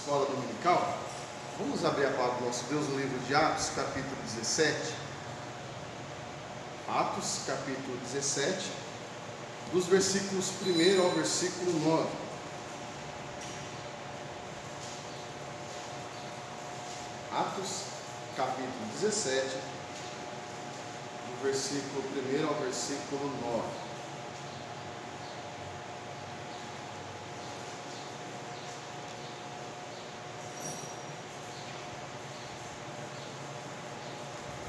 escola dominical, vamos abrir a palavra do nosso Deus no livro de Atos, capítulo 17. Atos, capítulo 17, dos versículos 1 ao versículo 9. Atos, capítulo 17, do versículo 1 ao versículo 9.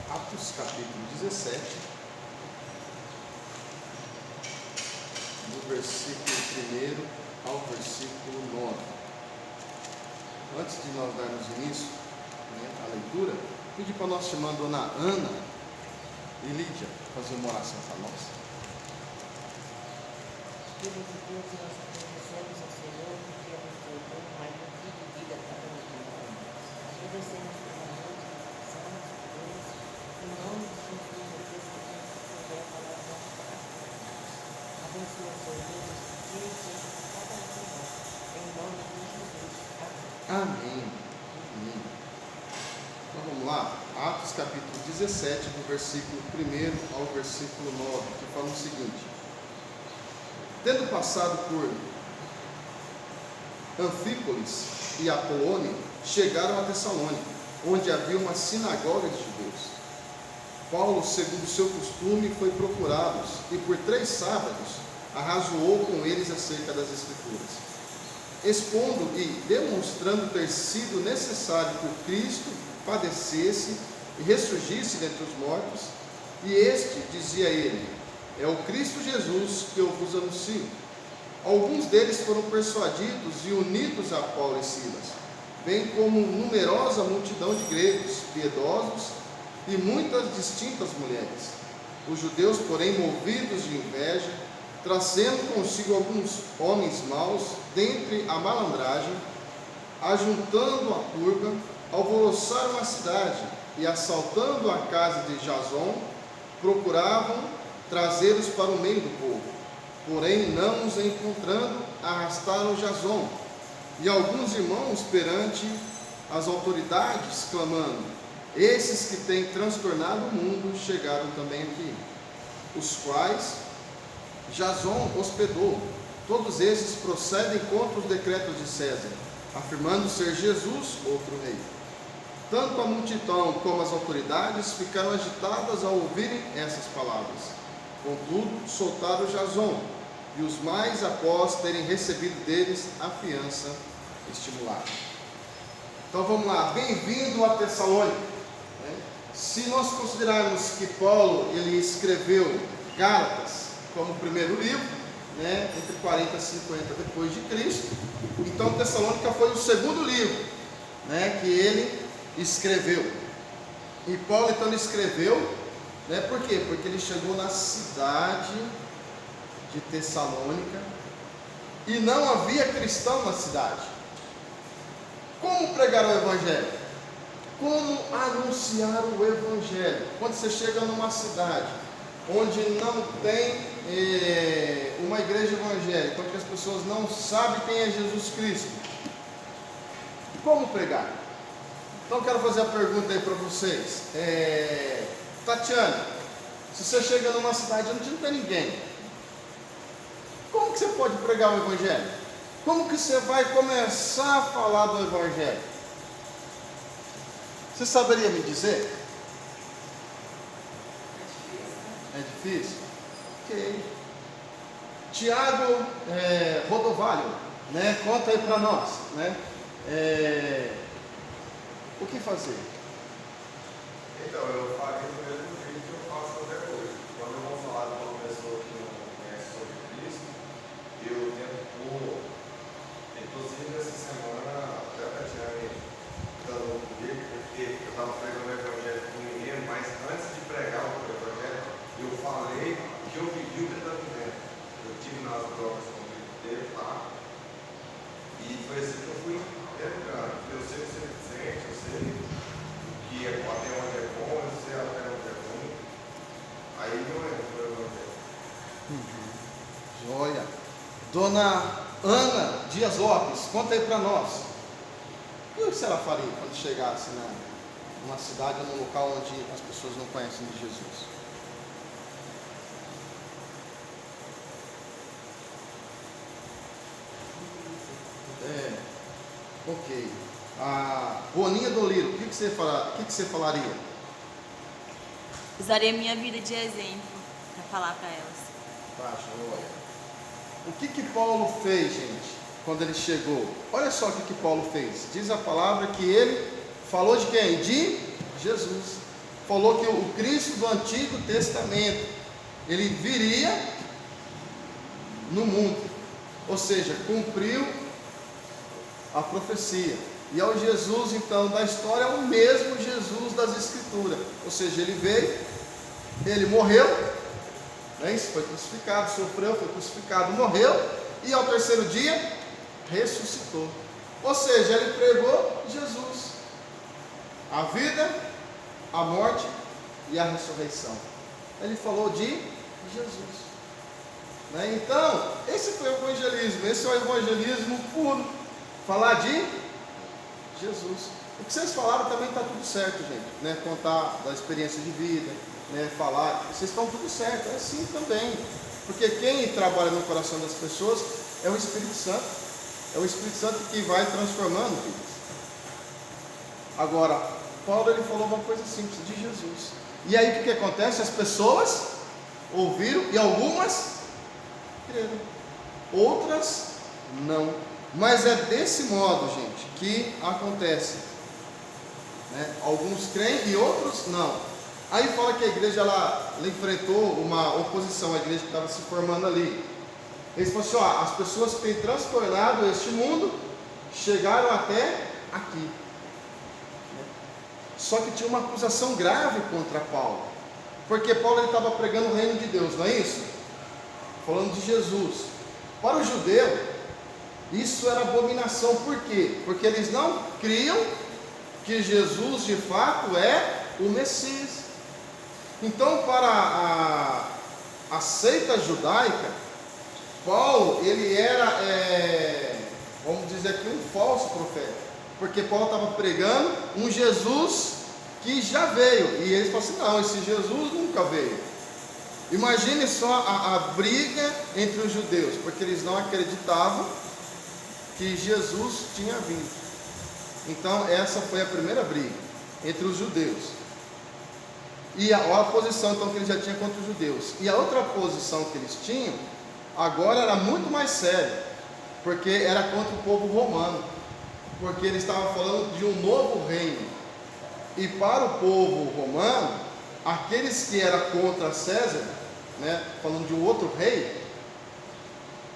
Atos, capítulo 17, do versículo 1 ao versículo 9. Antes de nós darmos início à leitura, pedi para nós chamar a dona Ana e Lídia fazer uma oração para nós. Deus de Deus, nós agradecemos ao Senhor porque é muito bom, mais um dia de vida para cada um de nós. Agradecemos pela noite que passamos, Deus, em nome de Jesus, Deus, que tem a palavra da nossa parte. Abençoa a sua vida, dia e dia para cada um de nós. Em nome de Jesus. Amém. Amém. Então vamos lá, Atos capítulo 17, do versículo 1 ao versículo 9, que fala o seguinte: tendo passado por Anfípolis e Apolônia, chegaram a Tessalônica, onde havia uma sinagoga de judeus. Paulo, segundo o seu costume, foi procurá-los e por 3 sábados arrazoou com eles acerca das Escrituras, expondo e demonstrando ter sido necessário que o Cristo padecesse e ressurgisse dentre os mortos, e este, dizia ele, é o Cristo Jesus que eu vos anuncio. Alguns deles foram persuadidos e unidos a Paulo e Silas, bem como numerosa multidão de gregos, piedosos e muitas distintas mulheres. Os judeus, porém, movidos de inveja, trazendo consigo alguns homens maus, dentre a malandragem, ajuntando a turba, alvoroçaram a cidade e, assaltando a casa de Jason, procuravam trazê-los para o meio do povo. Porém, não os encontrando, arrastaram Jason e alguns irmãos perante as autoridades, clamando: esses que têm transtornado o mundo chegaram também aqui, os quais Jason hospedou. Todos esses procedem contra os decretos de César, afirmando ser Jesus outro rei. Tanto a multidão como as autoridades ficaram agitadas ao ouvirem essas palavras. Contudo, soltaram Jason e os mais, após terem recebido deles a fiança, estimularam. Então vamos lá, bem-vindo a Tessalônica. Se nós considerarmos que Paulo ele escreveu Gálatas como o primeiro livro, entre 40 e 50 depois de Cristo, então Tessalônica foi o segundo livro que ele escreveu. E Paulo então ele escreveu, por quê? Porque ele chegou na cidade de Tessalônica e não havia cristão na cidade. Como pregar o Evangelho? Como anunciar o Evangelho? Quando você chega numa cidade onde não tem uma igreja evangélica, onde as pessoas não sabem quem é Jesus Cristo, como pregar? Então quero fazer a pergunta aí para vocês. Tatiana, se você chega numa cidade onde não tem ninguém, como que você pode pregar o Evangelho? Como que você vai começar a falar do Evangelho? Você saberia me dizer? É difícil? Ok. Tiago Rodovalho, conta aí para nós, o que fazer? Então, eu faria do mesmo jeito que eu faço até hoje. Quando eu vou falar de uma pessoa que não conhece sobre Cristo, eu tento pôr, inclusive essa semana, até a Tatiana falou comigo, porque eu estava pregando o Evangelho com um menino, mas antes de pregar o Evangelho, eu falei que eu vivi o que ele está vivendo. Eu estive nas drogas com ele lá, e foi assim que eu fui educando. Eu sei o que você sente, eu sei que até onde é bom, eu sei até onde é ruim. Aí não é o Evangelho. Joia. Dona Ana Dias Lopes, conta aí para nós. E o que ela faria quando chegasse numa cidade ou num local onde as pessoas não conhecem de Jesus? Ok. A Boninha do Liro, o que você falaria? Usaria minha vida de exemplo para falar para elas. Baixa, olha. O que Paulo fez, gente, quando ele chegou? Olha só o que Paulo fez. Diz a palavra que ele falou de quem? De Jesus. Falou que o Cristo do Antigo Testamento, ele viria no mundo. Ou seja, cumpriu a profecia. E é o Jesus, então, da história, é o mesmo Jesus das Escrituras. Ou seja, ele veio, ele morreu, né? Foi crucificado, sofreu, foi crucificado, morreu, e ao terceiro dia, ressuscitou. Ou seja, ele pregou Jesus. A vida, a morte e a ressurreição. Ele falou de Jesus. Né? Então, esse foi o evangelismo. Esse é o evangelismo puro. Falar de Jesus. O que vocês falaram também está tudo certo, gente. Né? Contar da experiência de vida, né? Falar, vocês estão tudo certo. É assim também. Porque quem trabalha no coração das pessoas é o Espírito Santo. É o Espírito Santo que vai transformando vidas. Agora, Paulo ele falou uma coisa simples, de Jesus. E aí o que acontece? As pessoas ouviram e algumas creram. Outras não. Mas é desse modo, gente, que acontece. Né? Alguns creem e outros não. Aí fala que a igreja ela enfrentou uma oposição, a igreja que estava se formando ali. Eles falaram assim, ó, as pessoas que têm transtornado este mundo chegaram até aqui. Só que tinha uma acusação grave contra Paulo. Porque Paulo estava pregando o reino de Deus, não é isso? Falando de Jesus. Para o judeu, isso era abominação. Por quê? Porque eles não criam que Jesus de fato é o Messias. Então, para a seita judaica, Paulo, ele era, vamos dizer aqui, um falso profeta. Porque Paulo estava pregando um Jesus que já veio. E eles falaram assim, não, esse Jesus nunca veio. Imagine só a briga entre os judeus, porque eles não acreditavam que Jesus tinha vindo. Então essa foi a primeira briga entre os judeus. E a posição então que eles já tinham contra os judeus. E a outra posição que eles tinham, agora era muito mais séria, porque era contra o povo romano. Porque eles estavam falando de um novo reino. E para o povo romano, aqueles que eram contra César, né, falando de um outro rei,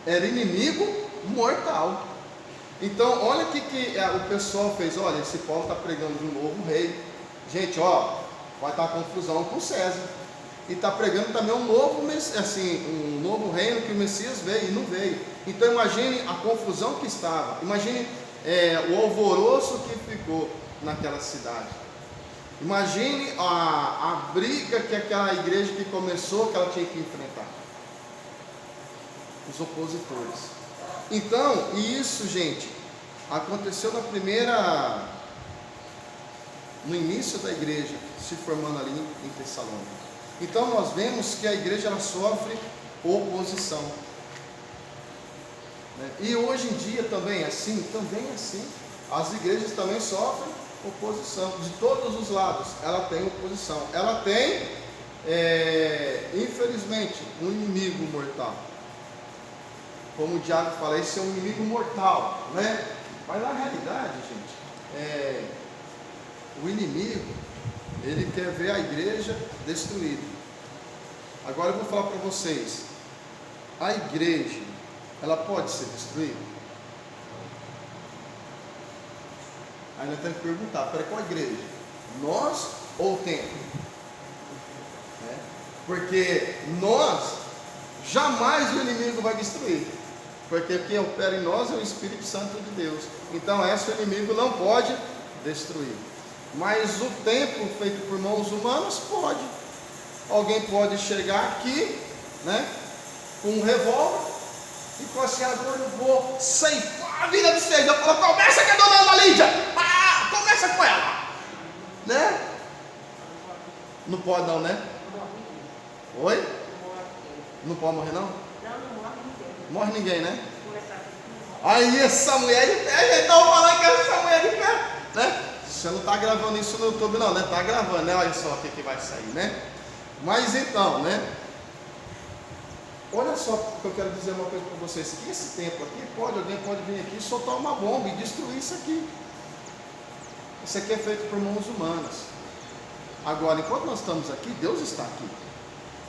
era inimigo mortal. Então, olha o que o pessoal fez. Olha, esse Paulo está pregando de um novo rei. Gente, ó, vai estar confusão com César. E está pregando também um novo reino que o Messias veio e não veio. Então, imagine a confusão que estava. Imagine o alvoroço que ficou naquela cidade. Imagine a briga que aquela igreja que começou, que ela tinha que enfrentar. Os opositores. Então, isso, gente, aconteceu no início da igreja, se formando ali em Tessalônica. Então, nós vemos que a igreja ela sofre oposição. E hoje em dia também é assim, as igrejas também sofrem oposição, de todos os lados, ela tem oposição, ela tem, infelizmente, um inimigo mortal, como o diabo fala, esse é um inimigo mortal, né? Mas na realidade, gente, o inimigo, ele quer ver a igreja destruída. Agora eu vou falar para vocês, a igreja, ela pode ser destruída? Aí nós temos que perguntar, para qual igreja? Nós ou o templo? Porque nós, jamais o inimigo vai destruir. Porque quem opera em nós é o Espírito Santo de Deus. Então esse inimigo não pode destruir. Mas o templo feito por mãos humanas pode. Alguém pode chegar aqui, né, com um revólver e falar assim, agora eu vou ceifar a vida de vocês. Eu falo, começa aqui, dona Ana Lídia. Não pode não, né? Oi? Não pode morrer não? Morre ninguém, né? Aí essa mulher de pé, então falando que essa mulher de pé, né? Você não está gravando isso no YouTube não, né? Está gravando, né? Olha só o que vai sair, né? Mas então, né? Olha só que eu quero dizer uma coisa para vocês, que esse templo aqui, alguém pode vir aqui e soltar uma bomba e destruir isso aqui. Isso aqui é feito por mãos humanas. Agora, enquanto nós estamos aqui, Deus está aqui.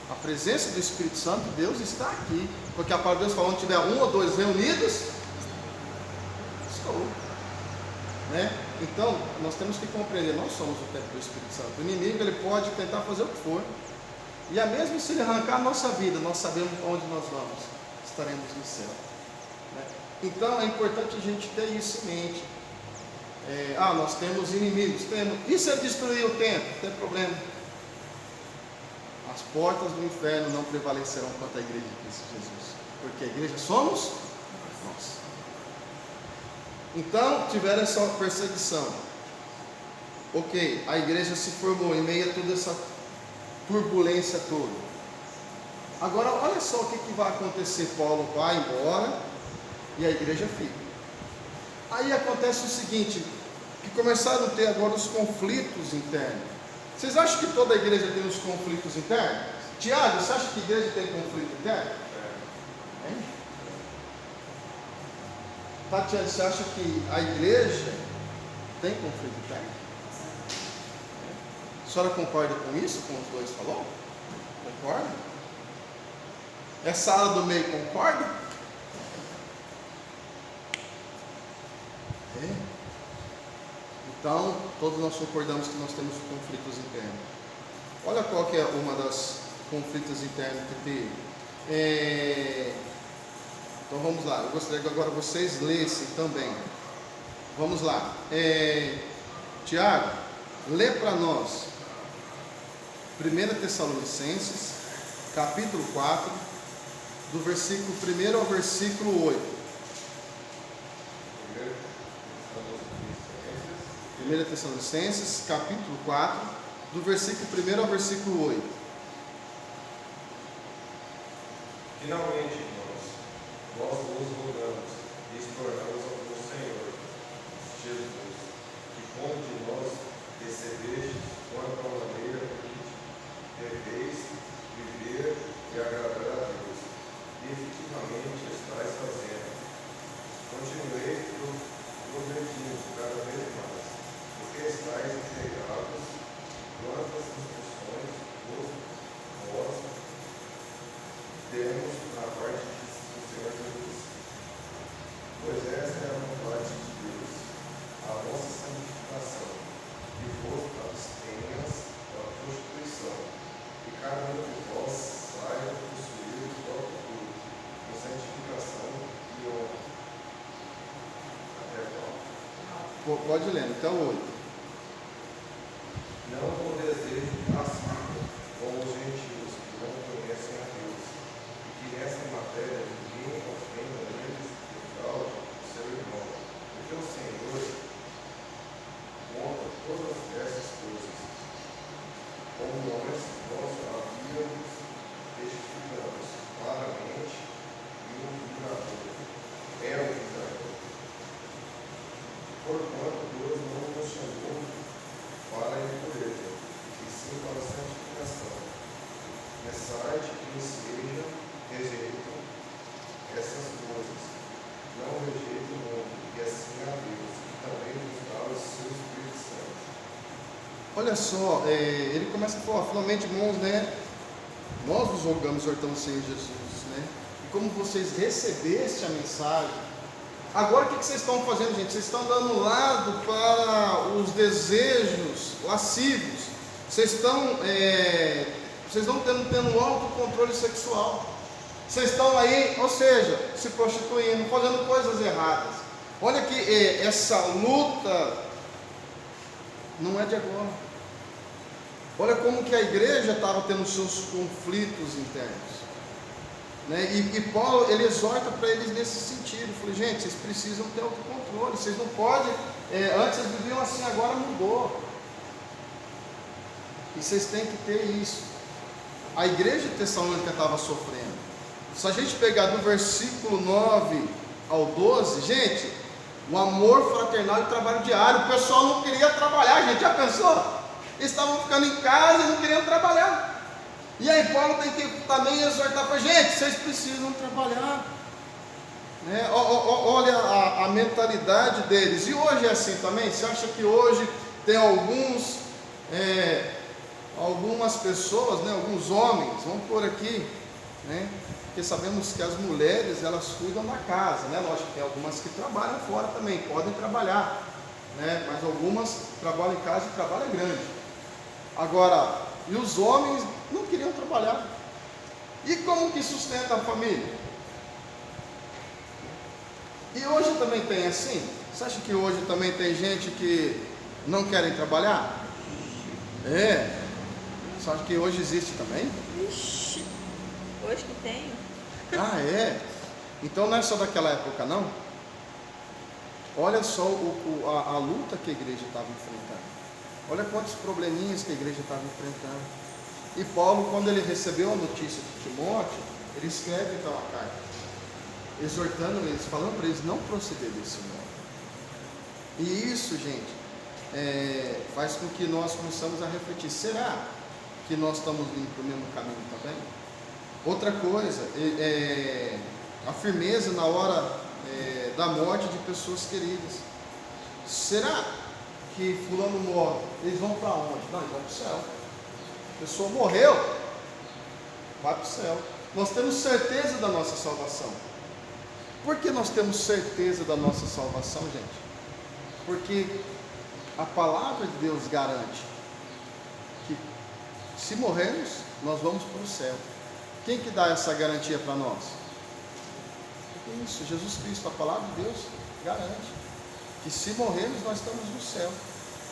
A presença do Espírito Santo, Deus está aqui. Porque a palavra de Deus fala, onde tiver um ou dois reunidos, estou. Né? Então, nós temos que compreender, nós somos o templo do Espírito Santo. O inimigo, ele pode tentar fazer o que for. E a mesmo se ele arrancar a nossa vida, nós sabemos onde nós vamos. Estaremos no céu. Né? Então, é importante a gente ter isso em mente. Nós temos inimigos, temos. E se ele destruir o templo? Não tem problema. As portas do inferno não prevalecerão contra a igreja de Cristo Jesus. Porque a igreja somos nós. Então, tiveram essa perseguição. Ok, a igreja se formou em meio a toda essa turbulência toda. Agora, olha só o que vai acontecer. Paulo vai embora e a igreja fica. Aí acontece o seguinte, que começaram a ter agora os conflitos internos. Vocês acham que toda a igreja tem os conflitos internos? Tiago, você acha que a igreja tem conflito interno? Hein? Tatiana, você acha que a igreja tem conflito interno? A senhora concorda com isso, com os dois falou? Concorda? Essa ala do meio concorda? Então, todos nós concordamos que nós temos conflitos internos. Olha qual que é uma das conflitos internos que teve. Então vamos lá, eu gostaria que agora vocês lessem também. Vamos lá. Tiago, lê para nós 1 Tessalonicenses, capítulo 4, do versículo 1 ao versículo 8. 1 Tessalonicenses, capítulo 4, do versículo 1 ao versículo 8. Finalmente, irmãos, nós vos rogamos e exploramos ao Senhor Jesus, que como de nós recebestes quanto à maneira que deveis viver e agradar a Deus, e efetivamente estáis fazendo. Continuei progredindo cada vez mais, porque estáis integrados quantas instruções vós temos na parte do Senhor Jesus. Pois esta é a vontade de Deus, a vossa santificação, que vos abstenhas da prostituição, e cada um de vós saiba possuir o próprio corpo, com santificação e honra. Até qual? Pode ler, então 8. Não com desejo passivo, como os gentios que não conhecem a Deus, e que nessa matéria ninguém ofenda eles e fraude o seu irmão, porque o Senhor conta todas essas coisas, como nós havíamos testificamos claramente, e o vingador é o vingador. Porquanto Deus não nos chamou para a impureza, e sim para a santificação. Mensagem que seja rejeitam essas coisas, não rejeitem o mundo, e assim a Deus, que também nos dá o seu Espírito Santo. Olha só, ele começa a falar, finalmente, irmãos, né? Nós vos rogamos, exortamos o Senhor Jesus, né? E como vocês recebeste a mensagem, agora o que vocês estão fazendo, gente? Vocês estão dando lado para os desejos lascivos. Vocês não tendo autocontrole sexual. Vocês estão aí, ou seja, se prostituindo, fazendo coisas erradas. Olha que essa luta não é de agora. Olha como que a igreja estava tendo seus conflitos internos. Né? E Paulo, ele exorta para eles nesse sentido. Ele falou, gente, vocês precisam ter autocontrole. Vocês não podem, antes vocês viviam assim, agora mudou. E vocês têm que ter isso. A igreja de Tessalônica estava sofrendo. Se a gente pegar do versículo 9 ao 12, gente, o amor fraternal e o trabalho diário. O pessoal não queria trabalhar, gente. Já pensou? Eles estavam ficando em casa e não queriam trabalhar. E aí Paulo tem que também exortar para a gente: vocês precisam trabalhar. Né? Olha a mentalidade deles. E hoje é assim também? Você acha que hoje tem algumas pessoas, né, alguns homens, vamos por aqui, né, porque sabemos que as mulheres, elas cuidam da casa, né, lógico que tem algumas que trabalham fora também, podem trabalhar, né, mas algumas trabalham em casa e trabalham grande. Agora, e os homens não queriam trabalhar. E como que sustenta a família? E hoje também tem assim? Você acha que hoje também tem gente que não querem trabalhar? Você acha que hoje existe também? Ixi, hoje que tem. Ah, é? Então não é só daquela época, não? Olha só a luta que a igreja estava enfrentando. Olha quantos probleminhas que a igreja estava enfrentando. E Paulo, quando ele recebeu a notícia de Timóteo, ele escreve então a carta, exortando eles, falando para eles não proceder desse modo. E isso, gente, faz com que nós começamos a refletir: será que nós estamos indo para o mesmo caminho também? Outra coisa, a firmeza na hora da morte de pessoas queridas. Será que fulano morre? Eles vão para onde? Não, eles vão para o céu. A pessoa morreu, vai para o céu. Nós temos certeza da nossa salvação. Por que nós temos certeza da nossa salvação, gente? Porque a palavra de Deus garante que se morrermos, nós vamos para o céu. Quem que dá essa garantia para nós? Isso, Jesus Cristo. A palavra de Deus garante que se morrermos, nós estamos no céu.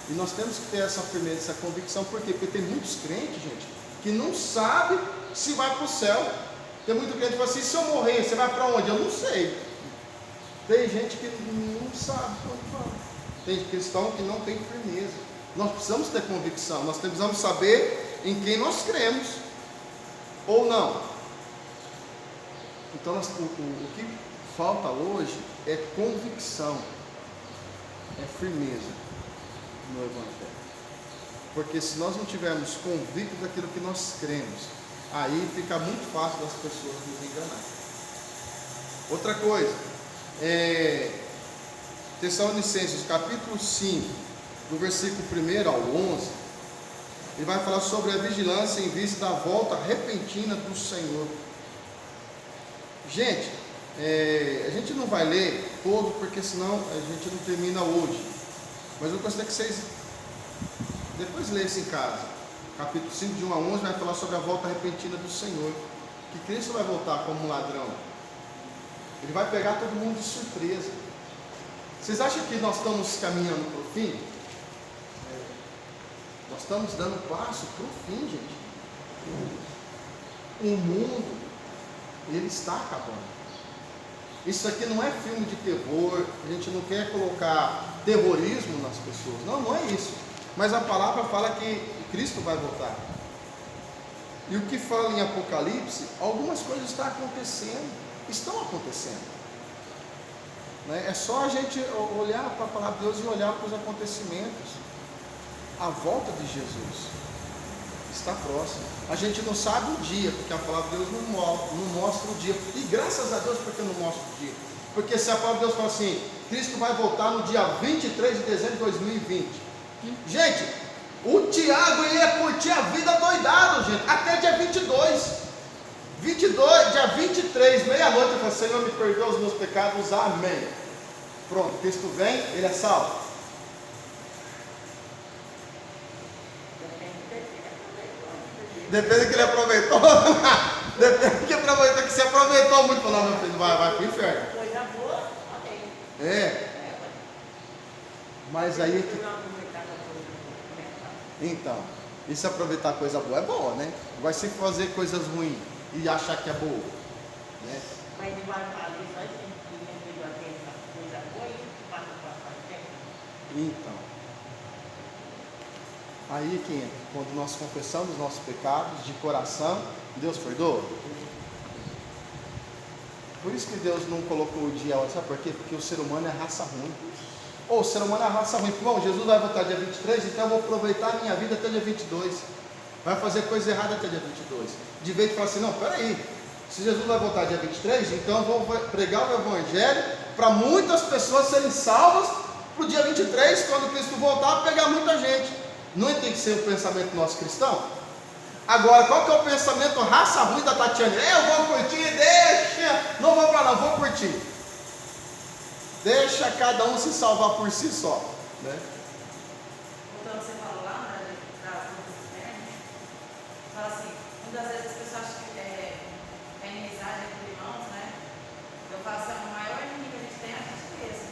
E nós temos que ter essa firmeza, essa convicção. Por quê? Porque tem muitos crentes, gente, que não sabem se vai para o céu. Tem muito crente que fala assim: se eu morrer, você vai para onde? Eu não sei. Tem gente que não sabe quando vai. Tem cristão que não tem firmeza. Nós precisamos ter convicção. Nós precisamos saber em quem nós cremos ou não. Então o que falta hoje é convicção, é firmeza no Evangelho. Porque se nós não tivermos convictos daquilo que nós cremos, aí fica muito fácil das pessoas nos enganar. Outra coisa, Tessalonicenses capítulo 5, do versículo 1 ao 11, ele vai falar sobre a vigilância em vista da volta repentina do Senhor. Gente, a gente não vai ler todo, porque senão a gente não termina hoje. Mas eu gostaria que vocês depois lessem em casa. Capítulo 5, de 1 a 11, vai falar sobre a volta repentina do Senhor. Que Cristo vai voltar como um ladrão. Ele vai pegar todo mundo de surpresa. Vocês acham que nós estamos caminhando para o fim? Nós estamos dando passo para o fim, gente. O mundo, ele está acabando. Isso aqui não é filme de terror. A gente não quer colocar terrorismo nas pessoas. Não, não é isso. Mas a palavra fala que Cristo vai voltar. E o que fala em Apocalipse, algumas coisas estão acontecendo. É só a gente olhar para a palavra de Deus e olhar para os acontecimentos. A volta de Jesus está próxima. A gente não sabe o dia, porque a palavra de Deus não mostra o dia. E graças a Deus porque não mostra o dia. Porque se a palavra de Deus fala assim: Cristo vai voltar no dia 23 de dezembro de 2020. Gente, o Tiago ia curtir a vida doidado, gente, até dia 22. Dia 23, meia-noite, ele fala: Senhor, me perdoa os meus pecados, amém. Pronto, Cristo vem, ele é salvo. Depende do que ele aproveitou. Depende do que aproveitou, que se aproveitou muito, falou: não, meu filho, vai para o inferno. Coisa boa, ok. Mas aí então, e se aproveitar coisa boa é boa, né? Vai se fazer coisas ruins e achar que é boa, né? Mas de fazer só esse indivíduo aqui, essa coisa boa, e passa para frente. Então, Aí que entra, quando nós confessamos os nossos pecados de coração, Deus perdoa. Por isso que Deus não colocou o dia, sabe por quê? Porque o ser humano é raça ruim. Ou o ser humano é raça ruim. Bom, Jesus vai voltar dia 23, então eu vou aproveitar a minha vida até dia 22. Vai fazer coisa errada até dia 22. De vez de falar assim, não, peraí, se Jesus vai voltar dia 23, então eu vou pregar o Evangelho para muitas pessoas serem salvas para o dia 23, quando Cristo voltar, pegar muita gente. Não tem que ser o pensamento nosso cristão? Agora, qual que é o pensamento raça ruim da Tatiana? Eu vou curtir, deixa, não vou para não, vou curtir. Deixa cada um se salvar por si só, né? Voltando, você falou lá, né, das lutas externas, fala assim, muitas vezes as pessoas acham que é inimizade entre irmãos, né? Eu falo assim, o maior inimigo que a gente tem é a gente mesmo.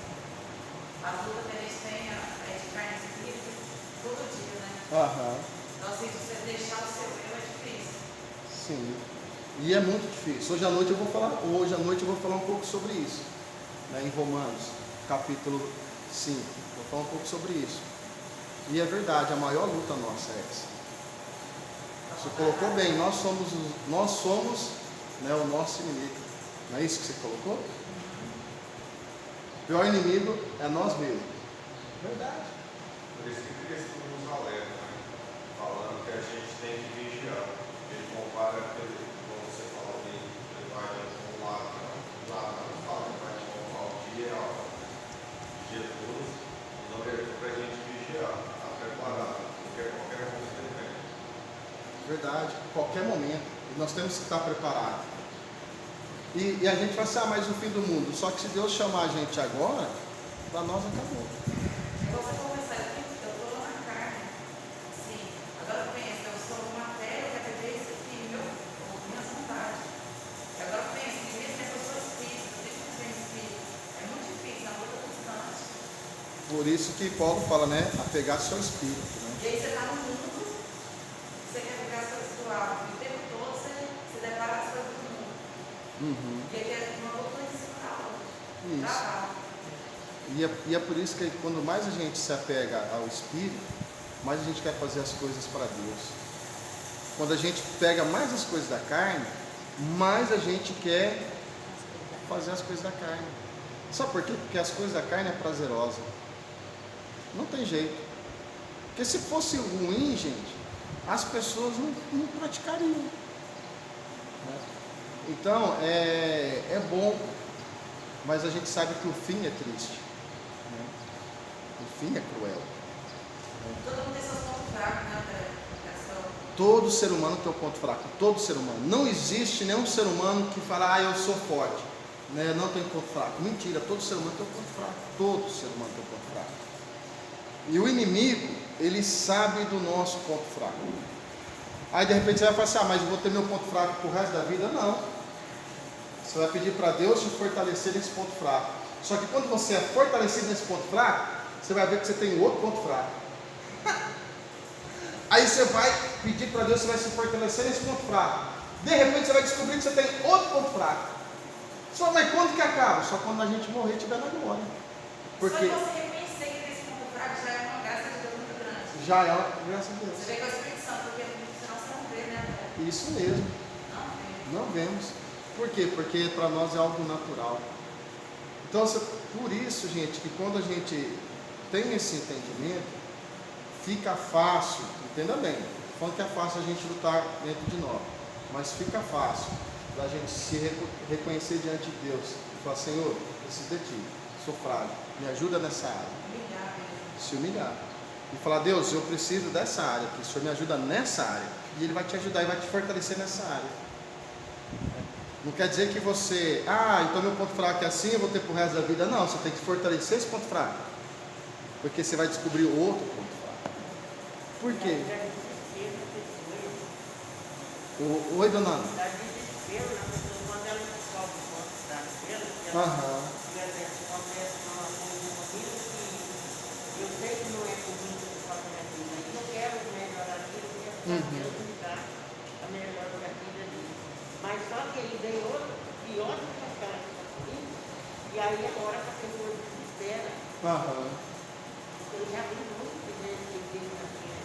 As lutas que a gente tem é de carne e espírito, todo dia, né? Então, assim, se você deixar o seu eu, é difícil. Sim. E é muito difícil. Hoje à noite eu vou falar um pouco sobre isso, né, em Romanos, capítulo 5. Vou falar um pouco sobre isso. E é verdade, a maior luta nossa é essa. Você colocou bem, nós somos, né, o nosso inimigo. Não é isso que você colocou? O pior inimigo é nós mesmos. Verdade. Por isso que Cristo nos alerta, né? Falando que a gente tem que vigiar. Ele compara aquele, como você falou, ele vai de um lado, não fala, ele vai colocar o dia de Jesus, não alertou para a gente vigiar, estar preparado, porque qualquer coisa ele vem. Verdade, qualquer momento. E nós temos que estar preparados. E a gente vai assim, mas o fim do mundo. Só que se Deus chamar a gente agora, para nós acabou. Você conversar, eu estou na carne, assim, agora pensa, eu sou matéria, eu quero viver isso aqui, minhas vontades. Agora pensa, mesmo que a pessoa espírita, deixa eu ver espírito, é muito difícil, é uma luta constante. Por isso que Paulo fala, né? Apegar seu espírito, né? E aí você está no mundo, você quer pegar as coisas do alto, e o tempo todo você se depara com as coisas do mundo. E aí é uma luta principal. Isso. E é por isso que quando mais a gente se apega ao Espírito, mais a gente quer fazer as coisas para Deus. Quando a gente pega mais as coisas da carne, mais a gente quer fazer as coisas da carne. Sabe por quê? Porque as coisas da carne é prazerosa. Não tem jeito. Porque se fosse ruim, gente, as pessoas não praticariam. Né? Então, é bom, mas a gente sabe que o fim é triste. Né? O fim é cruel. Todo mundo tem seus pontos fracos, né? Todo ser humano tem um ponto fraco. Todo ser humano. Não existe nenhum ser humano que fala, eu sou forte. Né? Não tem ponto fraco. Mentira, todo ser humano tem um ponto fraco. Todo ser humano tem um ponto fraco. E o inimigo, ele sabe do nosso ponto fraco. Aí de repente você vai falar assim, mas eu vou ter meu ponto fraco pro resto da vida? Não. Você vai pedir para Deus te fortalecer nesse ponto fraco. Só que quando você é fortalecido nesse ponto fraco, você vai ver que você tem outro ponto fraco. Aí você vai pedir para Deus, você vai se fortalecer nesse ponto fraco. De repente você vai descobrir que você tem outro ponto fraco. Só mas quando que acaba? Só quando a gente morrer e estiver na glória. Porque só você reconhecer que tem esse ponto fraco já é uma graça de Deus muito grande. já é uma graça a Deus. Você vê com a Espírito Santo, porque senão você não vê, né? Isso mesmo. Não vê. Não vemos. Por quê? Porque para nós é algo natural. Então, por isso, gente, que quando a gente tem esse entendimento, fica fácil, entenda bem, falando que é fácil a gente lutar dentro de nós, mas fica fácil da gente se reconhecer diante de Deus e falar, Senhor, preciso de Ti, sou frágil, me ajuda nessa área. Humilhar mesmo. Se humilhar. E falar, Deus, eu preciso dessa área, que o Senhor me ajuda nessa área. E Ele vai te ajudar e vai te fortalecer nessa área. Não quer dizer que você, então meu ponto fraco é assim, eu vou ter pro resto da vida. Não, você tem que fortalecer esse ponto fraco. Porque você vai descobrir outro ponto fraco. Por quê? Oi, dona Ana. Dá desespero na pessoa quando ela descobre o ponto fraco dela, que ela começa uma coisa comigo que eu sei que não é comigo que faço minha vida, e eu quero melhorar aquilo, eu quero Deus me dar a melhor da vida dele. Mas só que ele vem outro, pior do que aquela que está comigo, e aí agora que a pessoa desespera. Eu já vi muito de gente que tem assim,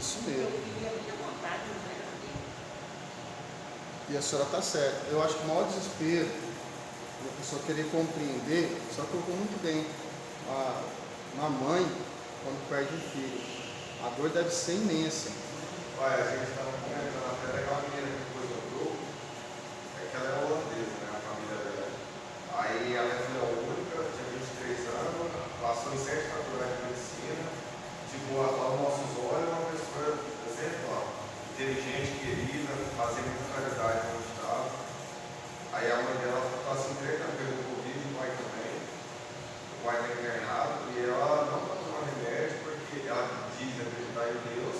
Isso Eu mesmo. queria muita vontade, mas E a senhora está certa. Eu acho que o maior desespero é a pessoa querer compreender, só colocou muito bem, uma mãe, quando perde um filho. A dor deve ser imensa. Olha, a gente estava comentando até daquela menina que depois do grupo, é que ela é holandesa, né, a família dela. Aí ela é filha única, tinha 23 anos, passou em 7 faculdades de medicina, tipo, aos nossos olhos, uma pessoa exemplar, inteligente, querida, fazia muita caridade no estado. Aí a mãe dela está se entregando pelo Covid, o pai também. O pai está internado e ela não está tomando remédio porque ela diz acreditar em Deus,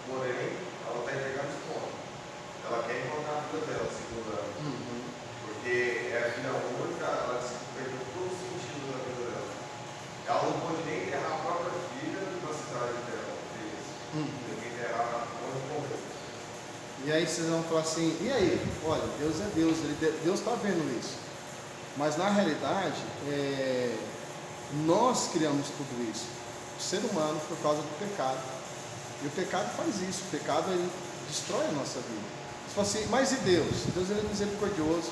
porém ela está entregando os pontos. Ela quer encontrar a filha dela, segundo ela. Porque é a filha única, ela disse que perdeu todo o sentido da vida dela. Ela não pôde nem enterrar a própria filha na cidade dela. Teve que enterrar onde morreu. E aí vocês vão falar assim, e aí? Olha, Deus é Deus, Deus está vendo isso. Mas na realidade, nós criamos tudo isso. O ser humano por causa do pecado. E o pecado faz isso, o pecado ele destrói a nossa vida. Você fala assim, mas e Deus? Deus ele é misericordioso.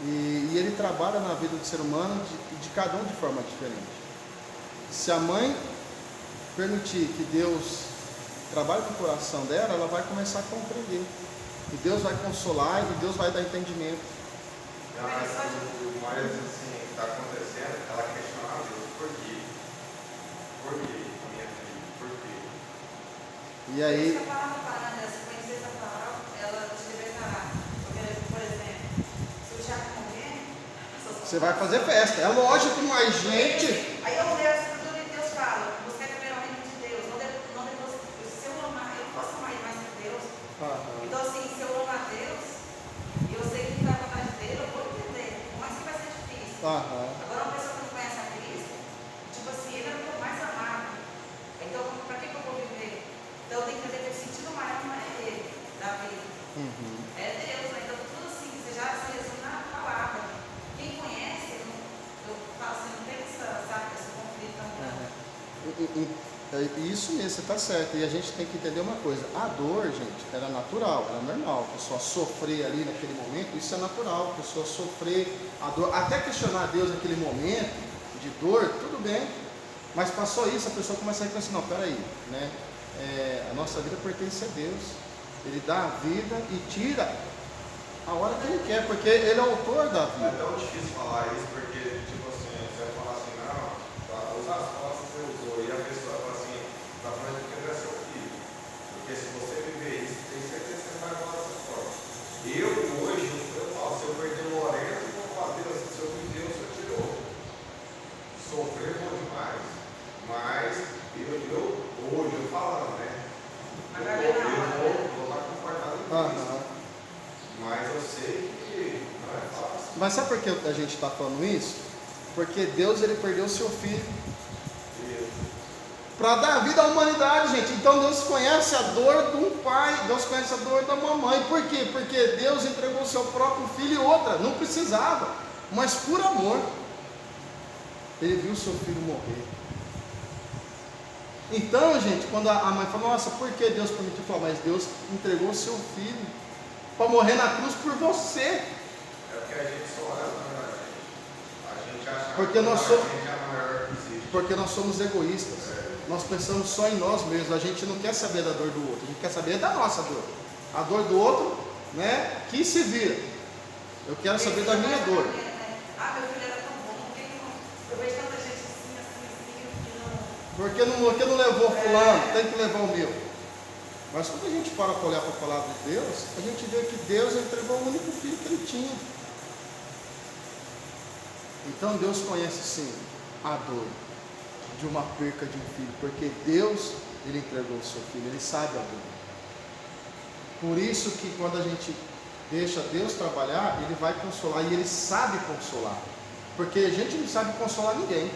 E ele trabalha na vida do ser humano de cada um de forma diferente. Se a mãe permitir que Deus trabalhe com o coração dela, ela vai começar a compreender. E Deus vai consolar e Deus vai dar entendimento. Não, mas o mais assim, que está acontecendo, ela questionar a Deus, por quê? Por quê? Minha filha, por quê? E aí, Essa palavra parada, se conhecer essa palavra, ela te libertará. Porque, por exemplo, se o Tiago morrer, você vai fazer festa. É lógico, mas gente... Aí eu leio a escritura e Deus fala, buscar primeiro o reino de Deus, não depois, se eu amar, eu não posso amar mais que Deus. Então assim, se eu amar Deus, e eu sei que vai a vontade dele, eu vou entender, por mais que vai ser difícil. Agora uma pessoa que não conhece a Cristo, tipo assim, ele é o que eu mais amado. Então, para que eu vou viver? Então eu tenho que entender que o sentido maior não é ele, da vida. É Deus, né? Então tudo assim, você já se resume na palavra. Quem conhece, eu falo assim, não tem esse conflito tão grande. Isso mesmo, você está certo. E a gente tem que entender uma coisa. A dor, gente, ela é natural, ela é normal. A pessoa sofrer ali naquele momento, isso é natural. A pessoa sofrer a dor, até questionar Deus naquele momento de dor, tudo bem. Mas passou isso, a pessoa começa a pensar, não, peraí, né? A nossa vida pertence a Deus. Ele dá a vida e tira a hora que Ele quer, porque Ele é o autor da É vida. tão difícil falar isso, porque, tipo assim, você vai falar assim, não, usar as costas você usou, e a pessoa fala assim, está falando que não é seu filho. Porque se você viver isso, tem certeza que você vai falar dessa forma. Eu, hoje, eu falo, se eu perder o Lourenço, eu vou falar, Deus, se eu viver, o Senhor tirou. Sofrer bom demais. Mas, hoje, eu falando, né? Eu vou estar confortável com isso. Mas eu sei que não é fácil. Mas sabe por que a gente está falando isso? Porque Deus ele perdeu o seu filho para dar vida à humanidade, gente. Então Deus conhece a dor de um pai, Deus conhece a dor da mamãe. Por quê? Porque Deus entregou o seu próprio filho e outra, não precisava, mas por amor. Ele viu o seu filho morrer. Então, gente, quando a mãe fala, nossa, por que Deus permitiu? Falar, mas Deus entregou o seu filho para morrer na cruz por você. É porque a gente só olha para a gente acha Porque que a nós gente somos, é a maior que existe. porque nós somos egoístas. Nós pensamos só em nós mesmos. A gente não quer saber da dor do outro. A gente quer saber da nossa dor. A dor do outro, né? Que se vira. Eu quero saber da minha dor. Ah, meu filho era tão bom. Por que eu vejo tanta gente assim, que não... Porque não levou fulano, tem que levar o meu. Mas quando a gente para olhar para a palavra de Deus, a gente vê que Deus entregou o único filho que Ele tinha. Então Deus conhece sim a dor de uma perca de um filho, porque Deus, Ele entregou o seu filho, Ele sabe a dor. Por isso que quando a gente deixa Deus trabalhar, Ele vai consolar, e Ele sabe consolar. Porque a gente não sabe consolar ninguém.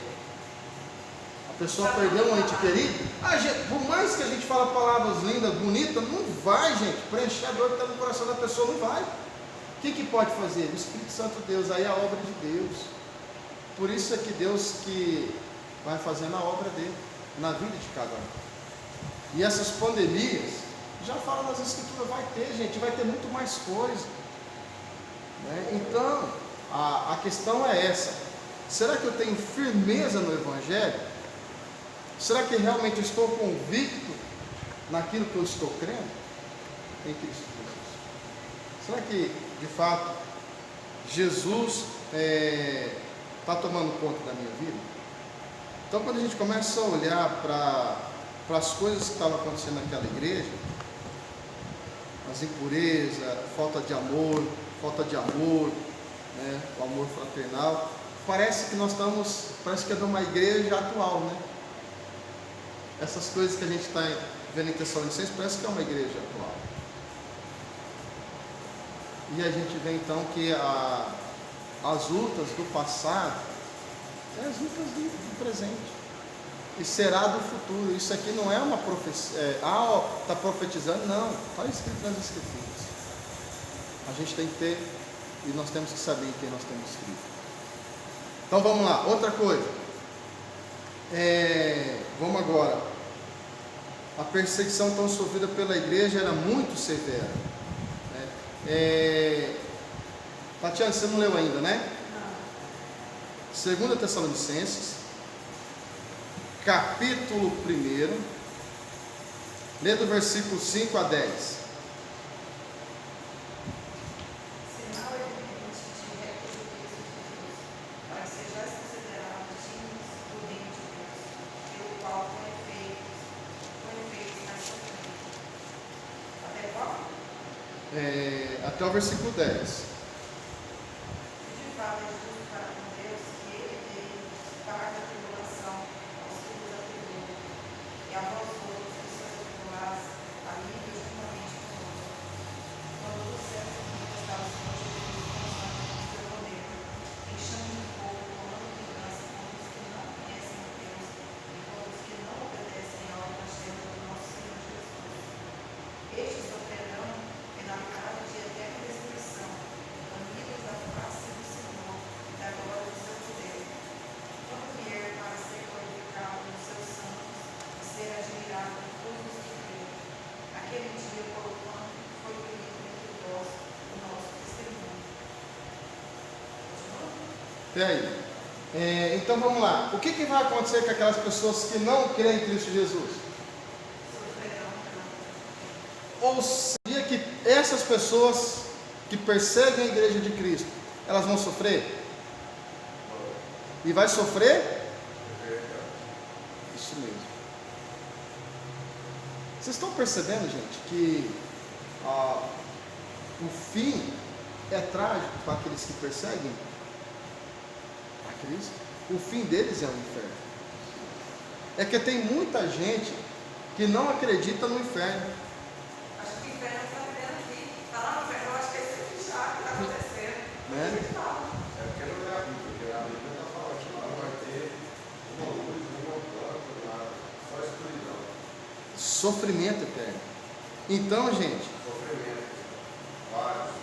A pessoa perdeu um ente querido, por mais que a gente fale palavras lindas, bonitas, não vai, gente, preencher a dor que está no coração da pessoa, não vai. O que pode fazer? O Espírito Santo de Deus, aí é a obra de Deus. Por isso é que Deus que vai fazendo a obra dele, na vida de cada um. E essas pandemias, já fala nas escrituras, vai ter, gente, vai ter muito mais coisa, né? Então, a questão é essa: será que eu tenho firmeza no Evangelho? Será que realmente eu estou convicto naquilo que eu estou crendo em Cristo Jesus? Será que, de fato, Jesus está tomando conta da minha vida? Então, quando a gente começa a olhar para as coisas que estavam acontecendo naquela igreja, as impurezas, falta de amor, né, o amor fraternal, parece que é de uma igreja atual, né? Essas coisas que a gente está vendo em Tessalonicenses, parece que é uma igreja atual. E a gente vê então que as lutas do passado é as lutas do presente. E será do futuro. Isso aqui não é uma profecia. Está profetizando? Não. Está escrito nas escrituras. A gente tem que ter, e nós temos que saber em quem nós temos escrito. Então vamos lá. Outra coisa. Vamos agora. A perseguição então sofrida pela igreja era muito severa. Tatiana, você não leu ainda, né? Não. 2 Tessalonicenses, capítulo 1, lê do versículo 5 a 10. Sinal evidente de recurso de Jesus, para que sejais considerados dignos do reino de Deus, pelo qual foi feito na sofrimento. Até qual? Até o versículo 10. De fato é justo para com Deus que ele paga a tribulação aos que vos atribuem, e a vós outros que sois atribulados, alívio juntamente conosco. Quando os céus manifestados por Jesus com o seu poder, enchendo de fogo, tomando vingança contra os que não conhecem a Deus e contra os que não obedecem ao evangelho do nosso Senhor Jesus. Estes sofrerão penalidade de eterna destruição, amigos da face do Senhor e da glória do seu poder. Quando vier para ser glorificado nos seus santos e ser admirado por todos os que creem, aquele dia por quanto foi ferido entre vós o nosso testemunho. Até aí. Então vamos lá. O que vai acontecer com aquelas pessoas que não creem em Cristo Jesus? Sofrerão Ou seja, que essas pessoas que perseguem a igreja de Cristo, elas vão sofrer? E vai sofrer? Isso mesmo. Vocês estão percebendo, gente, que o fim é trágico para aqueles que perseguem a Cristo? O fim deles é o inferno. É que tem muita gente que não acredita no inferno. Acho que o inferno está vendo aqui. Está lá no inferno, eu acho que é esse já que está acontecendo. Né? É porque não é a Bíblia, porque a Bíblia está falando que não vai ter uma luz, uma planta, nada, só escuridão. Sofrimento eterno. Então, gente, Sofrimento, vários.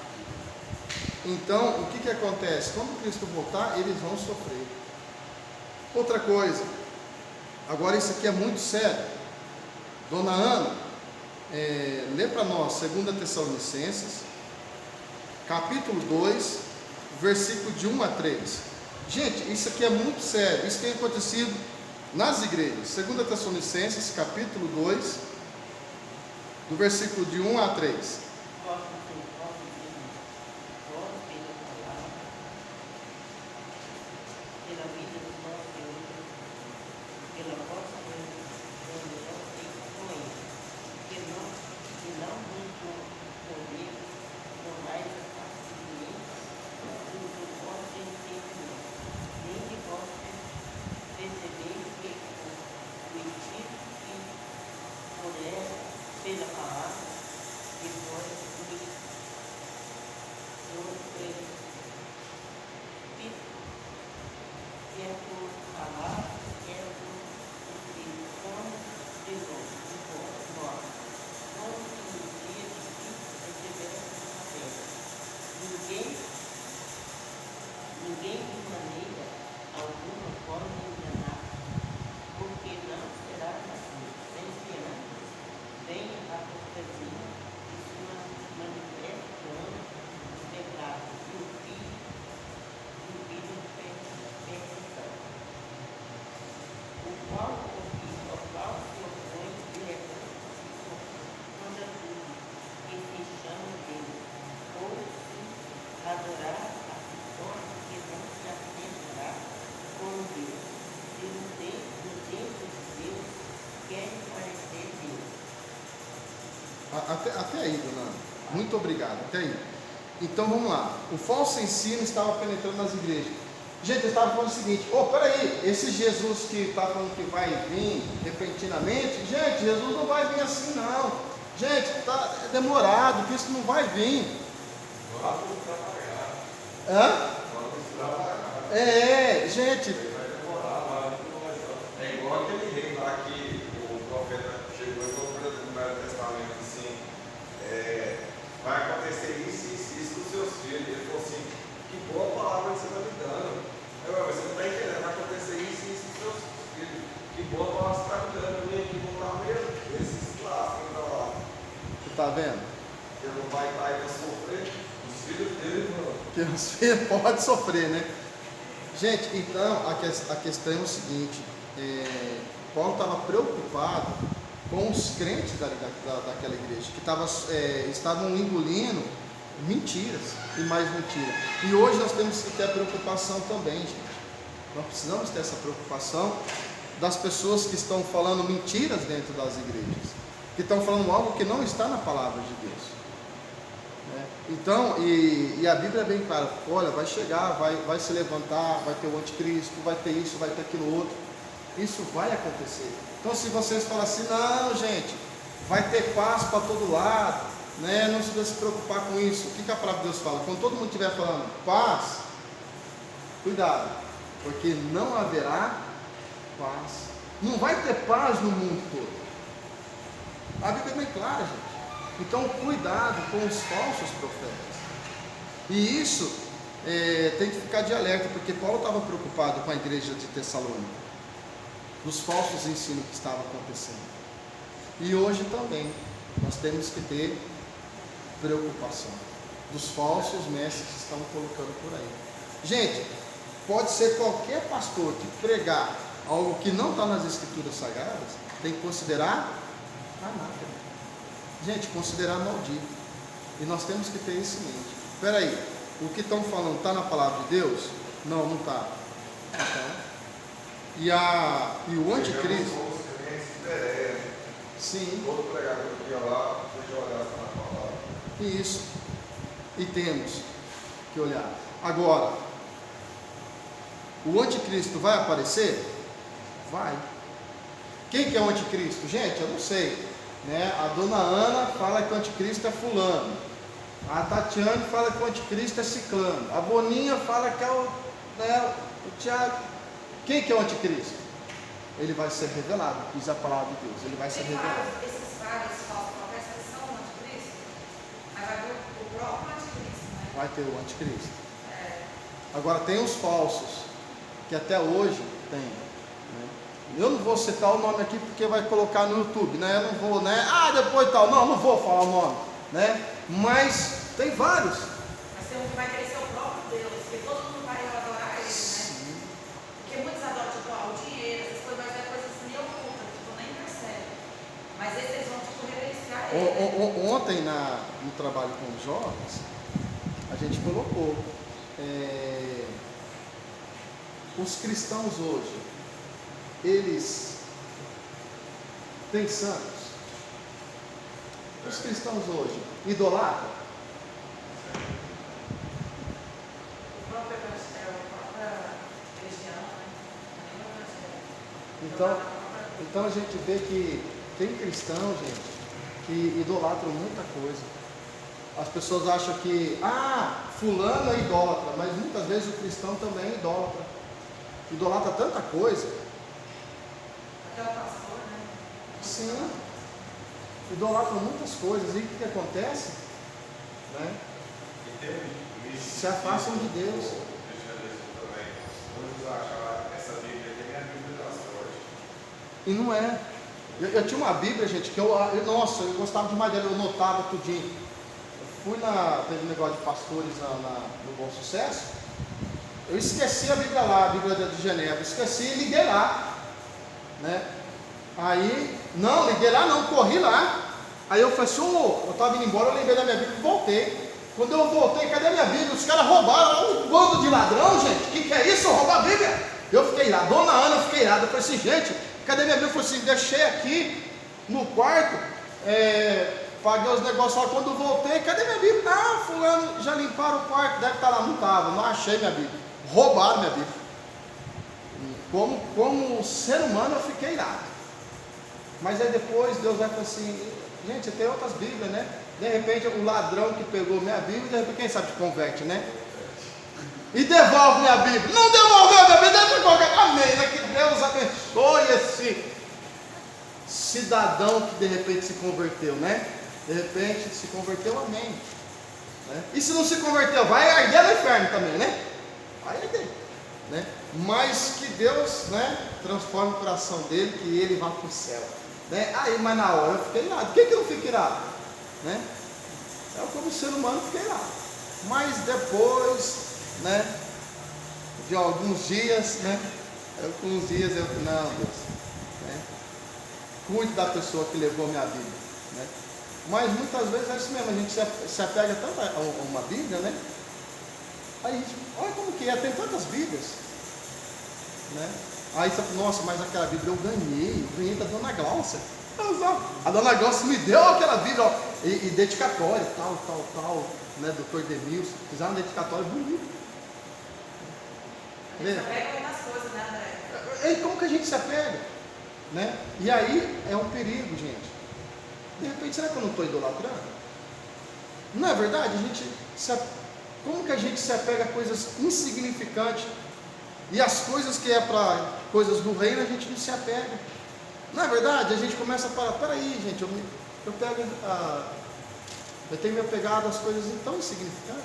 então o que acontece? Quando Cristo voltar, eles vão sofrer. Outra coisa, agora isso aqui é muito sério. Dona Ana, lê para nós 2 Tessalonicenses, capítulo 2, versículo de 1 a 3. Gente, isso aqui é muito sério. Isso tem acontecido nas igrejas. 2 Tessalonicenses, capítulo 2, do versículo de 1 a 3. Pela vida do nosso Senhor, pela vossa reunião e influência, que não nos convides, não mais a face de mim, do vosso entendimento, nem de vós percebeis que o Espírito que pela palavra de vós me até aí, dona Ana. Muito obrigado, até aí. Então vamos lá. O falso ensino estava penetrando nas igrejas. Gente, eles estavam falando o seguinte: peraí, esse Jesus que está falando que vai vir repentinamente, gente, Jesus não vai vir assim não. Gente, está demorado, que isso não vai vir. Gente. É igual aquele rei lá que o profeta chegou e falou no Velho Testamento assim: vai acontecer isso com seus filhos. Ele falou assim: que boa palavra você está me dando. Você não está entendendo, vai acontecer isso com seus filhos. Que boa palavra você está me dando. Eu vim aqui voltar mesmo. Esses lascam para lá. Você está vendo? Ele não vai estar aí para sofrer. Os filhos dele não. Que os filhos podem sofrer, né? Gente, então a questão é o seguinte: Paulo estava preocupado com os crentes daquela igreja, que estavam engolindo mentiras e mais mentiras. E hoje nós temos que ter a preocupação também, gente. Nós precisamos ter essa preocupação das pessoas que estão falando mentiras dentro das igrejas, que estão falando algo que não está na palavra de Deus. Então, e a Bíblia é bem clara: olha, vai chegar, vai se levantar, vai ter o anticristo, vai ter isso, vai ter aquilo outro. Isso vai acontecer. Então, se vocês falam assim: não, gente, vai ter paz para todo lado, né? Não se deve se preocupar com isso. O que a palavra de Deus fala? Quando todo mundo estiver falando paz, cuidado, porque não haverá paz. Não vai ter paz no mundo todo. A Bíblia é bem clara, gente. Então, cuidado com os falsos profetas. E isso tem que ficar de alerta, porque Paulo estava preocupado com a igreja de Tessalônica, dos falsos ensinos que estavam acontecendo. E hoje também nós temos que ter preocupação dos falsos mestres que estão colocando por aí. Gente, pode ser qualquer pastor que pregar algo que não está nas escrituras sagradas, tem que considerar anátema. Gente, considerar maldito. E nós temos que ter isso em mente. Espera aí, o que estão falando está na palavra de Deus? Não, não está. E o anticristo. Sim. Todo pregador que ia lá, deixa eu olhar na palavra. Isso. E temos que olhar. Agora, o anticristo vai aparecer? Vai. Quem que é o anticristo? Gente, eu não sei. A dona Ana fala que o anticristo é fulano, a Tatiane fala que o anticristo é ciclano, a Boninha fala que é o Tiago. Quem que é o anticristo? Ele vai ser revelado, diz a palavra de Deus, ele vai ser revelado. Esses vários falsos profetas são o anticristo, mas vai ter o próprio anticristo, né? Vai ter o anticristo. Agora tem os falsos, que até hoje tem. Eu não vou citar o nome aqui porque vai colocar no YouTube, né? Eu não vou, depois tal. Não vou falar o nome, né? Mas tem vários. Mas tem um que vai querer ser o próprio Deus, porque todo mundo vai adorar ele, né? Porque muitos adoram, o dinheiro, essas coisas, mas é coisas meio ocultas, nem percebe. Mas esses vão, reverenciar ele. Ontem, no trabalho com os jovens, a gente colocou os cristãos hoje, eles têm santos. Os cristãos hoje idolatram. O próprio religião, né? Então a gente vê que tem cristão, gente, que idolatram muita coisa. As pessoas acham que fulano é idólatra, mas muitas vezes o cristão também é idólatra. Idolatra tanta coisa. Até o pastor, né? Sim, idolatram muitas coisas. E o que acontece? Se afastam de Deus. E não é. Eu tinha uma Bíblia, gente, que eu gostava demais dela, eu notava tudinho. Eu teve um negócio de pastores no Bom Sucesso. Eu esqueci a Bíblia lá, a Bíblia de Genebra, esqueci e liguei lá. Aí, liguei lá, corri lá. Aí eu falei assim, eu estava indo embora, eu lembrei da minha Bíblia e voltei. Quando eu voltei, cadê a minha Bíblia? Os caras roubaram, um bando de ladrão, gente. O que é isso? Roubar a Bíblia? Eu fiquei irado, dona Ana, eu fiquei irado. Eu falei assim, gente, cadê minha Bíblia? Eu falei assim, deixei aqui no quarto, paguei os negócios lá, quando voltei, cadê minha Bíblia? Ah, fulano, já limparam o quarto, deve estar lá, não estava, não achei minha Bíblia. Roubaram minha Bíblia. Como ser humano eu fiquei irado. Mas aí depois Deus vai falar assim, gente, tem outras Bíblias, né? De repente o ladrão que pegou minha Bíblia, de repente quem sabe te converte, né? E devolve minha Bíblia. Não devolveu minha Bíblia, deve qualquer. Amém, né? Que Deus abençoe esse cidadão que de repente se converteu, né? De repente se converteu, amém. Né? E se não se converteu, vai arder no inferno também, né? Vai arder, né? Mas que Deus, né, transforme o coração dele, que ele vá para o céu, né? Aí, mas na hora eu fiquei irado. Por que eu não fico irado? Né? Eu como ser humano fiquei irado. Mas depois, né, de alguns dias, né? Alguns dias eu, não, Deus, né? Cuide da pessoa que levou minha Bíblia, né? Mas muitas vezes é isso mesmo, a gente se apega tanto a uma Bíblia, né? Aí a gente, olha como que é, tem tantas Bíblias, né? Aí você fala, nossa, mas aquela Bíblia eu ganhei da Dona Glaucia. A Dona Glaucia me deu aquela Bíblia, ó, e dedicatória, tal, né? Dr. Demilson, fizeram um dedicatório bonito. A gente se apega a umas coisas, né, André? E como que a gente se apega? Né? E aí é um perigo, gente. De repente, será que eu não estou idolatrando? Não é verdade? Como que a gente se apega a coisas insignificantes? E as coisas que é para coisas do reino, a gente não se apega. Não é verdade? A gente começa a falar, peraí, gente, eu tenho me apegado às coisas tão insignificantes,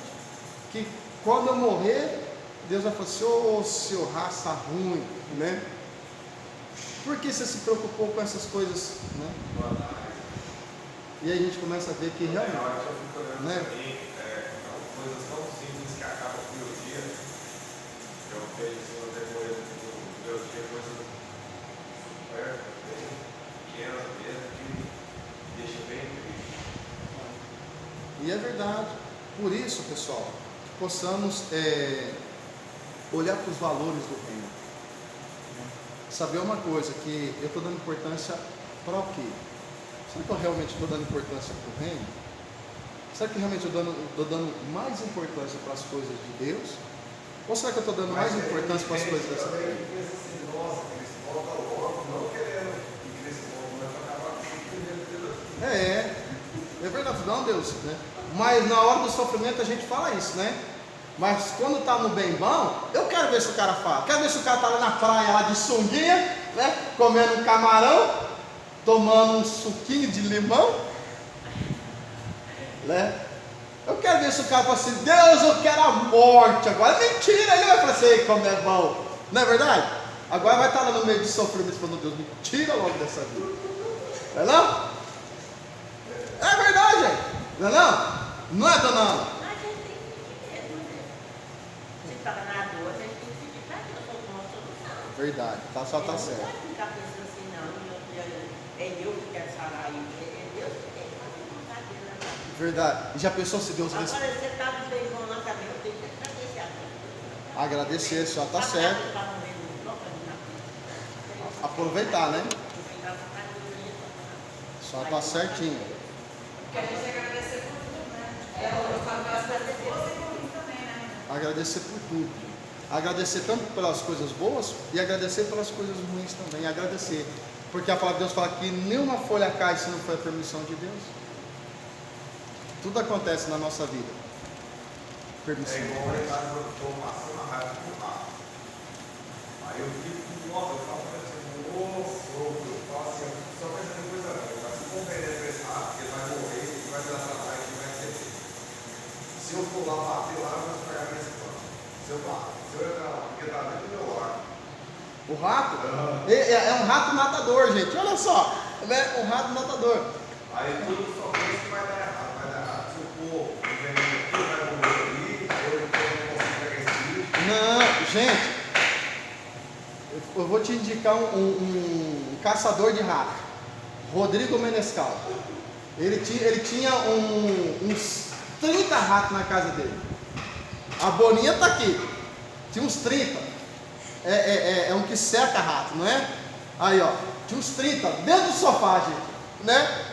que quando eu morrer, Deus vai falar assim, ô seu raça ruim, né? Por que você se preocupou com essas coisas, né? E aí a gente começa a ver que realmente, né? Coisas tão simples que acabam com o meu dia. Eu vejo no decorrer do meu dia coisas super pequenas mesmo que deixam bem triste. E é verdade. Por isso, pessoal, possamos olhar para os valores do reino. Saber uma coisa, que eu estou dando importância para o quê? Será que eu realmente estou dando importância para o reino? Será que realmente eu estou dando mais importância para as coisas de Deus? Ou será que eu estou dando mais importância para as coisas dessa vida? É verdade, não, Deus, né? Mas na hora do sofrimento a gente fala isso, né? Mas quando está no bem bom, eu quero ver se o cara fala. Quero ver se o cara está lá na praia, lá de sunguinha, né? Comendo um camarão, tomando um suquinho de limão, né? Eu quero ver se o cara fala assim, Deus, eu quero a morte agora. Mentira, ele vai falar assim, como é bom. Não é verdade? Agora vai estar lá no meio de sofrimento falando, Deus, me tira logo dessa vida. Não é não? É verdade, gente. Não é não? Não é, dona Ana? A gente tem que pedir mesmo, né? Se está na dor, a gente tem que pedir para Deus uma solução. Verdade, só está certo. Não pode ficar pensando assim, não, é eu que quero sarar isso. É Deus que tem que fazer vontade dele na vida. Verdade. E já pensou se Deus Agora, você está no bem bom lá também, eu tenho que agradecer a Deus. agradecer, só está certo. Aproveitar, né? Só está certinho. Porque a gente tem que agradecer por tudo, né? Eu falo que as coisas boas e ruins também, né? Agradecer por tudo. Agradecer tanto pelas coisas boas e agradecer pelas coisas ruins também. Agradecer. Porque a palavra de Deus fala que nenhuma folha cai se não for a permissão de Deus. Tudo acontece na nossa vida. Permissão. É igual eu estou passando a raiva com o carro. Aí eu fico, nossa, eu falo para você, eu falo assim, só pensando em coisa ruim. Mas se for perder esse rato, ele vai morrer, ele vai virar trabalho, ele vai ser. Se eu for lá bater lá, eu vou estragar minha plano. Se eu entrar lá, porque está dentro do meu lar. O rato é um rato matador, gente. Olha só, né? Um rato matador. Aí tudo só pensa que vai dar errado, Se eu for o veneno aqui, vai morrer ali, eu não consigo pegar esse bicho. Não, gente, eu vou te indicar um caçador de rato, Rodrigo Menescal. Ele tinha uns 30 ratos na casa dele. A Boninha está aqui, tinha uns 30. É um que seca rato, não é? Aí, ó, tinha uns 30 dentro do sofá, gente, né?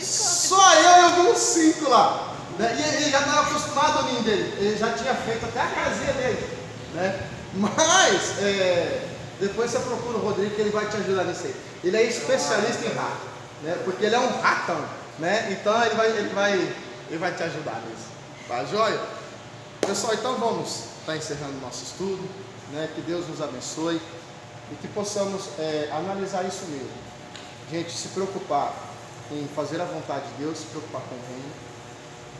Só eu vi uns 5 lá. Né? E ele já estava acostumado ao ninho dele. Ele já tinha feito até a casinha dele. Né? Mas, depois você procura o Rodrigo que ele vai te ajudar nisso aí. Ele é especialista em rato. Né? Porque ele é um ratão. Né? Então ele vai te ajudar nisso. Tá joia? Pessoal, então vamos estar encerrando nosso estudo. Né? Que Deus nos abençoe. E que possamos analisar isso mesmo. Gente, se preocupar em fazer a vontade de Deus, se preocupar com o reino.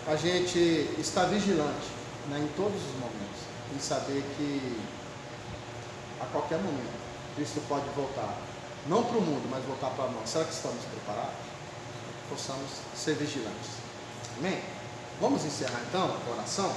A gente está vigilante, né, em todos os momentos, em saber que a qualquer momento Cristo pode voltar, não para o mundo, mas voltar para nós. Será que estamos preparados? Que possamos ser vigilantes. Amém? Vamos encerrar então a oração?